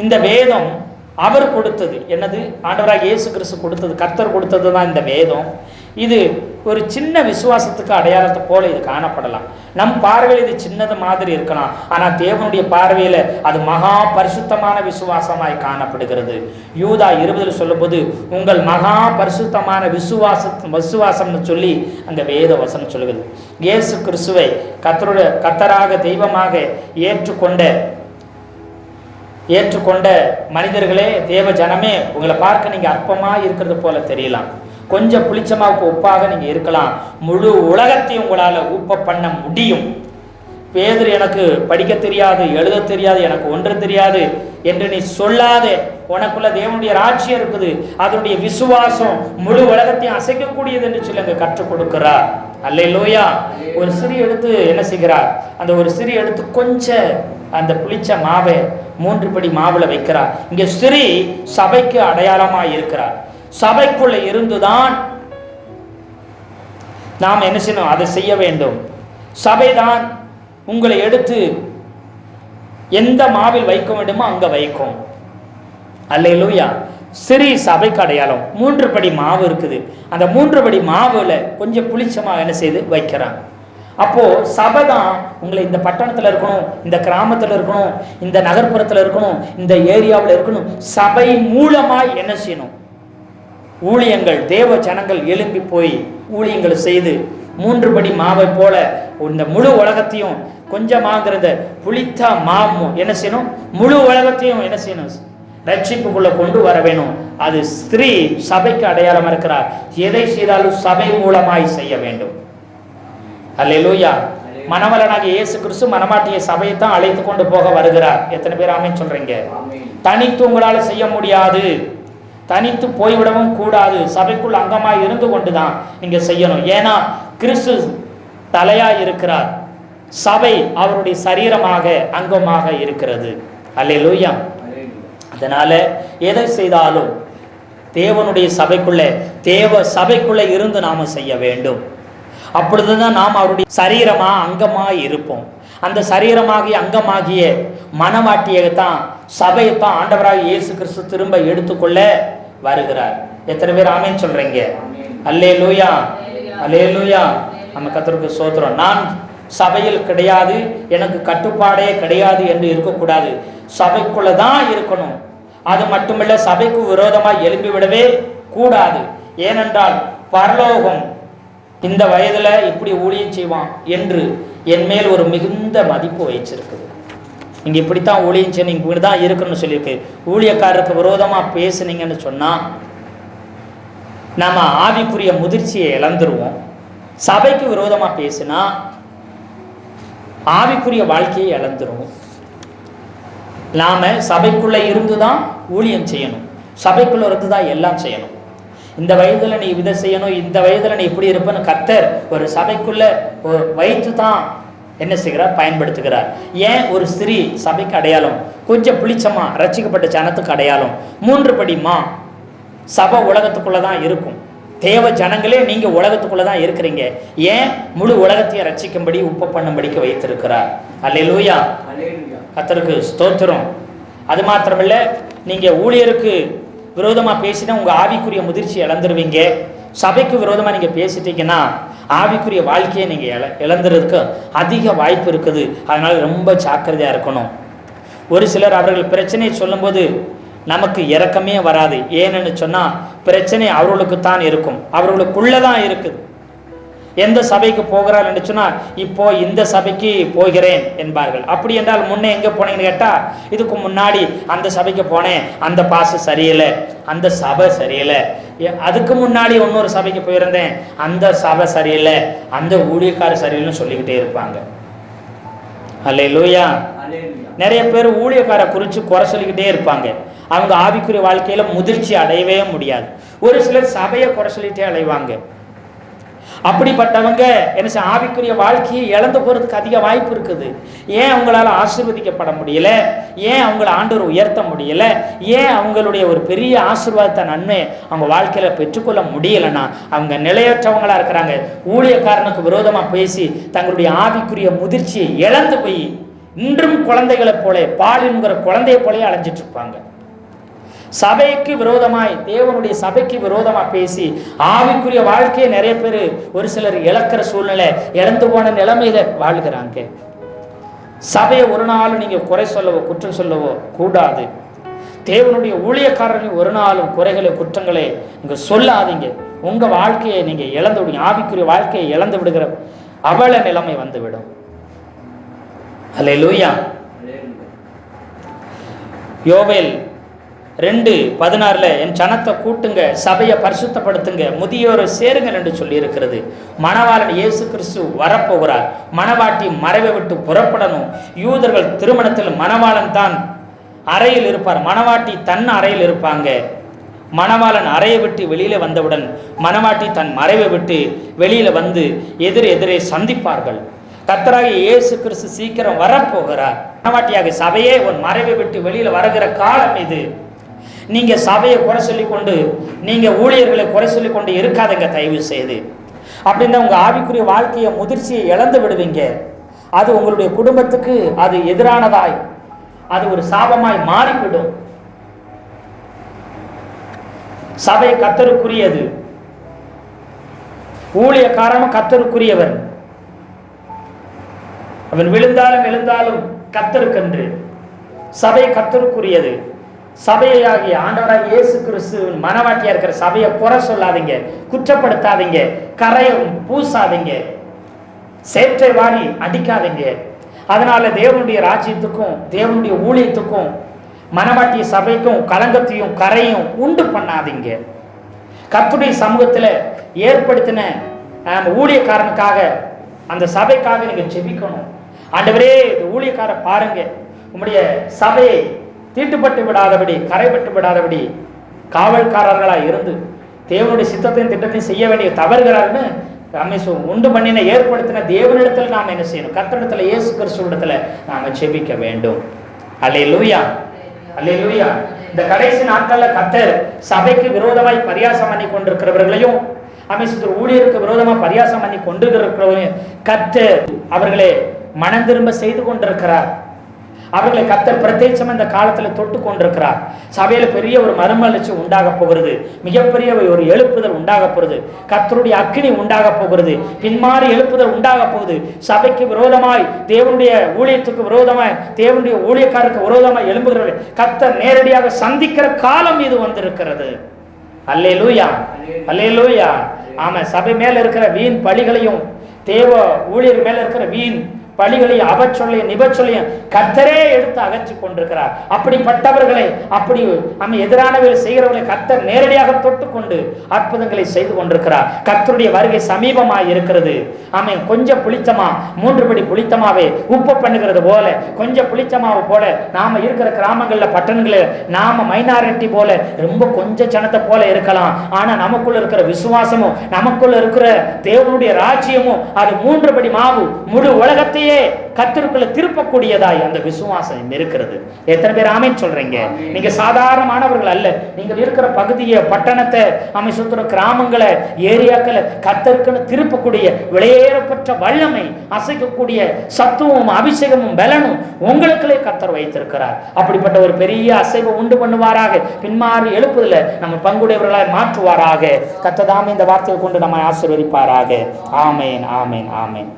இந்த வேதம் அவர் கொடுத்தது என்னது? ஆண்டவராக இயேசு கிறிஸ்து கொடுத்தது, கர்த்தர் கொடுத்தது தான் இந்த வேதம். இது ஒரு சின்ன விசுவாசத்துக்கு அடையாளத்தை போல இது காணப்படலாம். நம் பார்வையில் இது சின்னது மாதிரி இருக்கலாம், ஆனால் தேவனுடைய பார்வையில் அது மகா பரிசுத்தமான விசுவாசமாய் காணப்படுகிறது. யூதா 20 சொல்லும்போது உங்கள் மகா பரிசுத்தமான விசுவாசம்னு சொல்லி அந்த வேத வசனம் சொல்லுகிறது. இயேசு கிறிஸ்துவை கர்த்தராக தெய்வமாக ஏற்றுக்கொண்ட மனிதர்களே, தேவ ஜனமே, உங்களை பார்க்க நீங்க அற்பமா இருக்கிறது போல தெரியலாம், கொஞ்சம் புளிச்சமாவுக்கு ஒப்பாக நீங்க இருக்கலாம், முழு உலகத்தையும் உங்களால ஊப்ப பண்ண முடியும். பேதுரு எனக்கு படிக்க தெரியாது, எழுத தெரியாது, எனக்கு ஒன்று தெரியாது என்று நீ சொல்லாதே. உனக்குள்ள தேவனுடைய ராஜ்யம் இருக்குது, அதனுடைய விசுவாசம் முழு உலகத்தையும் அசைக்கக்கூடியது என்று சொல்லி அங்க கற்றுக் கொடுக்கிறார். அல்லேலூயா. ஒரு சிறி எடுத்து என்ன செய்கிறார்? அந்த ஒரு சிறி எடுத்து கொஞ்சம் அந்த புளிச்ச மாவை 3 படி மாவுல வைக்கிறார். இங்க சிறி சபைக்கு அடையாளமா இருக்கிறார். சபைக்குள்ள இருந்துதான் நாம் என்ன செய்யணும்? அதை செய்ய வேண்டும். சபைதான் உங்களை எடுத்து எந்த மாவில் வைக்க வேண்டுமோ அங்க வைக்கும். அல்லேலூயா. சிறி சபைக்கு அடையாளம். 3 படி மாவு இருக்குது. அந்த 3 படி மாவுல கொஞ்சம் புளிச்சமா என்ன செய்து வைக்கிறாங்க. அப்போ சபை தான் உங்களை இந்த பட்டணத்துல இருக்கணும், இந்த கிராமத்துல இருக்கணும், இந்த நகர்ப்புறத்துல இருக்கணும், இந்த ஏரியாவில் இருக்கணும். சபை மூலமாய் என்ன செய்யணும்? ஊழியங்கள், தேவ ஜனங்கள் எழும்பி போய் ஊழியங்களை செய்து 3 படி மாவை போல இந்த முழு உலகத்தையும் கொஞ்சமாகிறத புளித்த மாவும் என்ன செய்யணும்? முழு உலகத்தையும் என்ன செய்யணும்? ரட்சிப்புக்குள்ள கொண்டு வர வேணும். அது ஸ்திரீ சபைக்கு அடையாளம் இருக்கிறார். எதை செய்தாலும் சபை மூலமாய் செய்ய வேண்டும். அல்லேலூயா. மணவளனாகிய இயேசு கிறிஸ்து மணமாட்டிய சபையை தான் அழைத்து கொண்டு போக வருகிறார். எத்தனை பேர் ஆமென் சொல்றீங்க? தனித்து உங்களால செய்ய முடியாது, தனித்து போய்விடவும் கூடாது. சபைக்குள் அங்கமாய் இருந்து கொண்டுதான் நீங்க செய்யணும். ஏன்னா கிறிஸ்து தலையா இருக்கிறார், சபை அவருடைய சரீரமாக அங்கமாக இருக்கிறது. அல்லேலூயா. அதனால எதை செய்தாலும் தேவனுடைய சபைக்குள்ள இருந்து நாம செய்ய வேண்டும். அப்பொழுதுதான் நாம் அவருடைய சரீரமா அங்கமா இருப்போம். அந்த சரீரமாகிய அங்கமாகிய மனவாட்டியத்தான் சபையைத்தான் ஆண்டவராக இயேசு கிறிஸ்து திரும்ப எடுத்துக்கொள்ள வருகிறார். எத்தனை பேர் ஆமென் சொல்றீங்க? அல்லேலூயா. அல்லேலூயா. நம்ம கர்த்தருக்கு ஸ்தோத்திரம். நான் சபையில் கிடையாது, எனக்கு கட்டுப்பாடே கிடையாது என்று இருக்கக்கூடாது. சபைக்குள்ள தான் இருக்கணும். அது மட்டுமல்ல, சபைக்கு விரோதமாக எழும்பி விடவே கூடாது. ஏனென்றால் பரலோகம் இந்த வயதுல இப்படி ஊழியம் செய்வான் என்று என் மேல் ஒரு மிகுந்த மதிப்பு வச்சிருக்குது. நீங்க இப்படித்தான் ஊழியம் செய்ய, நீங்க இப்படிதான் இருக்கணும்னு சொல்லியிருக்கு. ஊழியக்காரருக்கு விரோதமா பேசுனீங்கன்னு சொன்னா நம்ம ஆவிக்குரிய முதிர்ச்சியை இழந்துருவோம். சபைக்கு விரோதமா பேசினா ஆவிக்குரிய வாழ்க்கையை இழந்துருவோம். நாம சபைக்குள்ள இருந்துதான் ஊழியம் செய்யணும், சபைக்குள்ள இருந்துதான் எல்லாம் செய்யணும். இந்த வயதுல நீ இதை செய்யணும், இந்த வயதுல நீ இப்படி இருப்பன்னு கர்த்தர் ஒரு சபைக்குள்ள வைத்து தான் என்ன செய்கிறார்? பயன்படுத்துகிறார். ஏன்? ஒரு ஸ்திரீ சபைக்கு அடையாளம், கொஞ்சம் புளிச்சமா ரட்சிக்கப்பட்ட ஜனத்துக்கு அடையாளம். 3 படி மா சபை உலகத்துக்குள்ளதான் இருக்கும். தேவ ஜனங்களே நீங்க உலகத்துக்குள்ளதான் இருக்கிறீங்க. ஏன்? முழு உலகத்தையும் ரட்சிக்கும்படி உப்பு பண்ணும்படிக்கு வைத்திருக்கிறார். அல்லேலூயா. கர்த்தருக்கு ஸ்தோத்திரம். அது மாத்திரமில்ல, நீங்க ஊழியருக்கு விரோதமா பேசினா உங்க ஆவிக்குரிய முதிர்ச்சி இழந்துருவீங்க. சபைக்கு விரோதமா நீங்க பேசிட்டீங்கன்னா ஆவிக்குரிய வாழ்க்கையை நீங்கள் இழந்துறதுக்கு அதிக வாய்ப்பு இருக்குது. அதனால் ரொம்ப ஜாக்கிரதையாக இருக்கணும். ஒரு சிலர் அவர்கள் பிரச்சனையை சொல்லும்போது நமக்கு இரக்கமே வராது. ஏன்னு சொன்னால் பிரச்சனை அவர்களுக்கு தான் இருக்கும், அவர்களுக்குள்ளே தான் இருக்குது. எந்த சபைக்கு போகிறார் என்று சொன்னால் இப்போ இந்த சபைக்கு போகிறேன் என்பார்கள். அப்படி என்றால் முன்னே எங்கே போனீங்கன்னு கேட்டால் இதுக்கு முன்னாடி அந்த சபைக்கு போனேன், அந்த பாசு சரியில்லை, அந்த சபை சரியில்லை, அதுக்கு முன்னாடி இன்னொரு சபைக்கு போயிருந்தேன், அந்த சபை சரியில்லை, அந்த ஊழியக்காரர் சரியில்லைன்னு சொல்லிக்கிட்டே இருப்பாங்க. அல்லேலூயா. நிறைய பேர் ஊழியக்காரை குறித்து குறை சொல்லிக்கிட்டே இருப்பாங்க. அவங்க ஆவிக்குரிய வாழ்க்கையில் முதிர்ச்சி அடையவே முடியாது. ஒரு சிலர் சபையை குறை சொல்லிகிட்டே அலைவாங்க. அப்படிப்பட்டவங்க என்ன செய்ய, ஆவிக்குரிய வாழ்க்கையை இழந்து போகிறதுக்கு அதிக வாய்ப்பு இருக்குது. ஏன் அவங்களால ஆசீர்வதிக்கப்பட முடியல, ஏன் அவங்கள ஆண்டவர் உயர்த்த முடியல, ஏன் அவங்களுடைய ஒரு பெரிய ஆசீர்வாதத்தை நன்மை அவங்க வாழ்க்கையில் பெற்றுக்கொள்ள முடியலைன்னா அவங்க நிலையற்றவங்களா இருக்கிறாங்க. ஊழியக்காரனுக்கு விரோதமாக பேசி தங்களுடைய ஆவிக்குரிய முதிர்ச்சியை இழந்து போய் இன்றும் குழந்தைகளை போல, பாலின்கிற குழந்தையை போலயே அலைஞ்சிட்டு இருப்பாங்க. சபைக்கு விரோதமாய், தேவனுடைய சபைக்கு விரோதமாக பேசி ஆவிக்குரிய வாழ்க்கையை நிறைய பேர் ஒரு சிலர் இழக்கிற சூழ்நிலை, இழந்து போன நிலைமையில வாழ்கிறாங்க. சபையை ஒரு நாளும் நீங்கள் குறை சொல்லவோ குற்றம் சொல்லவோ கூடாது. தேவனுடைய ஊழியக்காரர்கள் ஒரு நாளும் குறைகளை குற்றங்களை நீங்கள் சொல்லாதீங்க. உங்கள் வாழ்க்கையை நீங்கள் இழந்து விடுங்க, ஆவிக்குரிய வாழ்க்கையை இழந்து விடுகிற அவல நிலைமை வந்துவிடும். அல்லேலூயா. யோவேல் 2:16 என் ஜனத்தை கூட்டுங்க, சபையை பரிசுத்தப்படுத்துங்க, முதியோரை சேருங்கள் என்று சொல்லி இருக்கிறது. மணவாளன் இயேசு கிறிஸ்து வரப்போகிறார். மணவாட்டி மறைவை விட்டு புறப்படணும். யூதர்கள் திருமணத்தில் மணவாளன் தான் அறையில் இருப்பார், மணவாட்டி தன் அறையில் இருப்பாங்க. மணவாளன் அறையை விட்டு வெளியில வந்தவுடன் மணவாட்டி தன் மறைவை விட்டு வெளியில வந்து எதிரே சந்திப்பார்கள். கர்த்தராகிய இயேசு கிறிஸ்து சீக்கிரம் வரப்போகிறார். மணவாட்டியாக சபையே உன் மறைவை விட்டு வெளியில வருகிற காலம் இது. நீங்க சபையை குறை சொல்லிக்கொண்டு, நீங்க ஊழியர்களை குறை சொல்லிக்கொண்டு இருக்காதுங்க தயவு செய்து. அப்படின்னா உங்க ஆவிக்குரிய வாழ்க்கையை முதிர்ச்சியை இழந்து விடுவீங்க. அது உங்களுடைய குடும்பத்துக்கு அது எதிரானதாய், அது ஒரு சாபமாய் மாறிவிடும். சபை கர்த்தருக்குரியது, ஊழியக்காரனும் கர்த்தருக்குரியவர். அவன் விழுந்தாலும் எழுந்தாலும் கர்த்தருக்கென்று. சபை கர்த்தருக்குரியது. சபையாகிய ஆண்டவராகிய இயேசு கிறிஸ்துவின் மனவாட்டியா இருக்கிற சபையை குறை சொல்லாதீங்க, குற்றப்படுத்தாதீங்க, கரையும் பூசாதீங்க, சேற்றை வாரி அடிக்காதீங்க. அதனால தேவனுடைய ராஜ்யத்துக்கும் தேவனுடைய ஊழியத்துக்கும் மனவாட்டிய சபைக்கும் களங்கத்தையும் கரையும் உண்டு பண்ணாதீங்க. கர்த்தருடைய சமூகத்தில் ஏற்படுத்தின ஊழியக்காரனுக்காக, அந்த சபைக்காக நீங்க ஜெபிக்கணும். ஆண்டவரே இந்த ஊழியக்கார பாருங்க, உங்களுடைய சபையை தீட்டுப்பட்டு விடாதபடி, கரைப்பட்டு விடாதபடி காவல்காரர்களாக இருந்து தேவனுடைய சித்தத்தையும் திட்டத்தையும் செய்ய வேண்டிய தவறுகிறார்னு உண்டு பண்ணின ஏற்படுத்தின தேவனிடத்தில் நாம் என்ன செய்யணும்? கர்த்தரிடத்துல, இயேசு கிறிஸ்துவிடத்துல நாம ஜெபிக்க வேண்டும். அல்லேலூயா, அல்லேலூயா. இந்த கடைசி நாட்கள்ல கர்த்தர் சபைக்கு விரோதமாய் பரியாசம் பண்ணி கொண்டிருக்கிறவர்களையும், ஊழியருக்கு விரோதமாக பரியாசம் பண்ணி கொண்டிருக்கிறவரையும் கர்த்தர் அவர்களை மனம் திரும்ப செய்து கொண்டிருக்கிறார். அவர்களை கர்த்தர் பிரத்யேகமா இந்த காலத்தில் தொட்டு கொண்டிருக்கிறார். சபையில் பெரிய ஒரு மறுமலர்ச்சி உண்டாக போகிறது, மிகப்பெரிய ஒரு எழுப்புதல் உண்டாக போகிறது, கர்த்தருடைய அக்கினி உண்டாக போகிறது, பின்மாறி எழுப்புதல் உண்டாக போகுது. சபைக்கு விரோதமாய், தேவனுடைய ஊழியத்துக்கு விரோதமாய், தேவனுடைய ஊழியக்காரருக்கு விரோதமாய் எழும்புகிறவர்கள் கர்த்தர் நேரடியாக சந்திக்கிற காலம் இது வந்திருக்கிறது. அல்லேலூயா, அல்லேலூயா. ஆமா, சபை மேல இருக்கிற வீண் பழிகளையும், தேவ ஊழியர் மேல இருக்கிற வீண் பழிகளையும், அபச்சொல்லையும் நிபச்சொல்லையும் கர்த்தரே எடுத்து அகற்றி கொண்டிருக்கிறார். அப்படிப்பட்டவர்களை, அப்படி நம்ம எதிரானவர்களை செய்கிறவர்களை கர்த்தர் நேரடியாக தொட்டுக்கொண்டு அற்புதங்களை செய்து கொண்டிருக்கிறார். கர்த்தருடைய வருகை சமீபமாக இருக்கிறது. ஆமாம், கொஞ்சம் புளித்தமா, 3 படி புளித்தமாவே உப்பு பண்ணுகிறது போல, கொஞ்சம் புளித்தமாவை போல நாம இருக்கிற கிராமங்கள்ல, பட்டணங்களில் நாம மைனாரிட்டி போல, ரொம்ப கொஞ்சம் ஜனத்தை போல இருக்கலாம். ஆனா நமக்குள்ள இருக்கிற விசுவாசமும், நமக்குள்ள இருக்கிற தேவனுடைய ராஜ்யமும் அது 3 படி மாவு முழு உலகத்தையும் பகுதியே கர்த்தருக்குள்ள திருப்பக்கூடியதாய் அந்த விசுவாசம் இருக்கிறது. எத்தனை பேர் ஆமென் சொல்றீங்க? நீங்க சாதாரணமானவர்கள் அல்ல. நீங்க இருக்கிற பகுதியை, பட்டணத்தை, சுத்துற கிராமங்களை, ஏரியாக்களை கர்த்தருக்குன்னு திருப்பக்கூடிய விலையேறப்பட்ட வல்லமை, அசைக்கக்கூடிய சத்துவமும் அபிஷேகமும் பலனும் உங்களுக்குள்ளே கர்த்தர் வைத்திருக்கிறார். அப்படிப்பட்ட ஒரு பெரிய அசைவை உண்டு பண்ணுவாராக. பின்மாறி எழுப்புதல நம்ம பங்குடையவர்களாய் மாற்றுவாராக. கர்த்தர் தாமே இந்த வார்த்தையை கொண்டு நம்மை ஆசீர்வதிப்பாராக. ஆமென், ஆமென், ஆமென்.